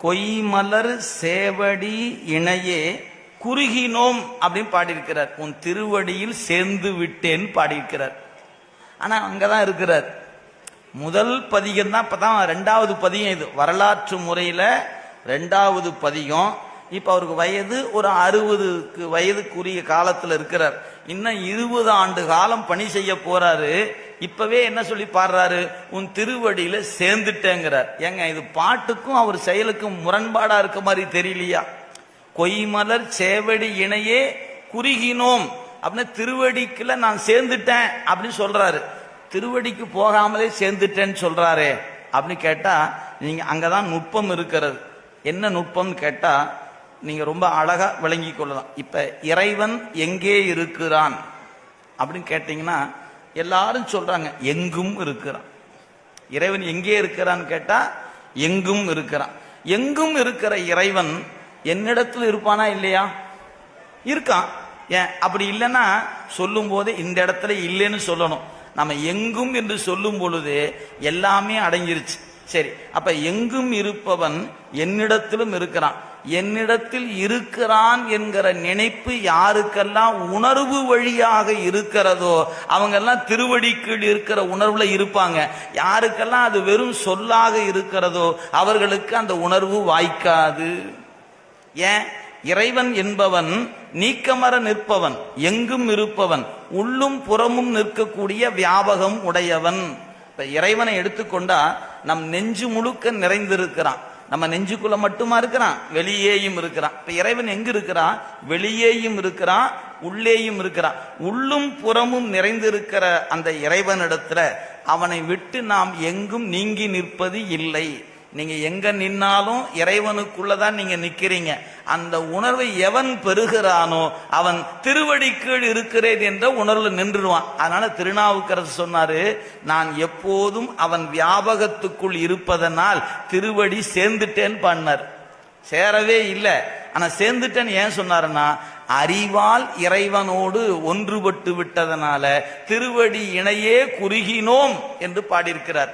கொய்மலர் சேவடி இணையே குறுகினோம் அப்படின்னு பாடியிருக்கிறார். உன் திருவடியில் சேர்ந்து விட்டேன் பாடியிருக்கிறார். ஆனா அங்கதான் இருக்கிறார். முதல் பதிகம் தான், இப்பதான் ரெண்டாவது பதிகம். இது வரலாற்று முறையில ரெண்டாவது பதிகம். இப்ப அவருக்கு வயது ஒரு 60 வயதுக்குரிய காலத்துல இருக்கிறார். இன்னும் 20 ஆண்டு காலம் பணி செய்ய போறாரு. இப்பவே என்ன சொல்லி பாடுறாரு? உன் திருவடியில சேர்ந்துட்டேங்கிறார். ஏங்க, இது பாட்டுக்கும் அவர் செயலுக்கும் முரண்பாடா இருக்க மாதிரி தெரியலையா? கொய்மலர் சேவடி இணையே குறுகினோம் அப்படின்னு திருவடிக்குள்ள நான் சேர்ந்துட்டேன் அப்படின்னு சொல்றாரு. திருவடிக்கு போகாமலே சேர்ந்துட்டேன்னு சொல்றாரு அப்படின்னு கேட்டா, நீங்க அங்கதான் நுட்பம் இருக்கிறது. என்ன நுட்பம் கேட்டா, நீங்க ரொம்ப அழகா விளங்கி கொள்ளலாம். இப்ப இறைவன் எங்கே இருக்கிறான் அப்படின்னு கேட்டீங்கன்னா, எல்லாரும் சொல்றாங்க எங்கும் இருக்கிறான். இறைவன் எங்கே இருக்கிறான்னு கேட்டா எங்கும் இருக்கிறான். எங்கும் இருக்கிற இறைவன் என்னிடத்தில் இருப்பானா இல்லையா? இருக்கான். ஏன் அப்படி இல்லைன்னா சொல்லும் போது இந்த இடத்துல இல்லைன்னு சொல்லணும். நம்ம எங்கும் என்று சொல்லும் பொழுது எல்லாமே அடங்கிருச்சு. சரி, அப்ப எங்கும் இருப்பவன் என்னிடத்திலும் இருக்கிறான். என்னிடத்தில் இருக்கிறான் என்கிற நினைப்பு யாருக்கெல்லாம் உணர்வு வழியாக இருக்கிறதோ அவங்கெல்லாம் திருவடிக்கீழ் இருக்கிற உணர்வுல இருப்பாங்க. யாருக்கெல்லாம் அது வெறும் சொல்லாக இருக்கிறதோ அவர்களுக்கு அந்த உணர்வு வாய்க்காது. ஏன்? இறைவன் என்பவன் நீக்கமர நிற்பவன், எங்கும் இருப்பவன், உள்ளும் புறமும் நிற்கக்கூடிய வியாபகம் உடையவன். இப்ப இறைவனை எடுத்துக்கொண்டா நம் நெஞ்சு முழுக்க நிறைந்திருக்கிறான். நம்ம நெஞ்சுக்குள்ள மட்டுமா இருக்கிறான், வெளியேயும் இருக்கிறான். இப்ப இறைவன் எங்க இருக்கிறான்? வெளியேயும் இருக்கிறான், உள்ளேயும் இருக்கிறான். உள்ளும் புறமும் நிறைந்திருக்கிற அந்த இறைவனிடத்துல அவனை விட்டு நாம் எங்கும் நீங்கி நிற்பது இல்லை. நீங்க எங்க நின்னாலும் இறைவனுக்குள்ளதான் நீங்க நிக்கிறீங்க. அந்த உணர்வை எவன் பெறுகிறானோ அவன் திருவடி கீழ் இருக்கிறேன் என்ற உணர்வுல நின்றுடுவான். அதனால திருநாவுக்கரசு சொன்னாரு, நான் எப்போதும் அவன் வியாபகத்துக்குள் இருப்பதனால் திருவடி சேர்ந்துட்டேன்னு பண்ணார். சேரவே இல்லை, ஆனா சேர்ந்துட்டேன்னு ஏன் சொன்னாருன்னா, அறிவால் இறைவனோடு ஒன்றுபட்டு விட்டதனால திருவடி இணையே குறுகினோம் என்று பாடியிருக்கிறார்.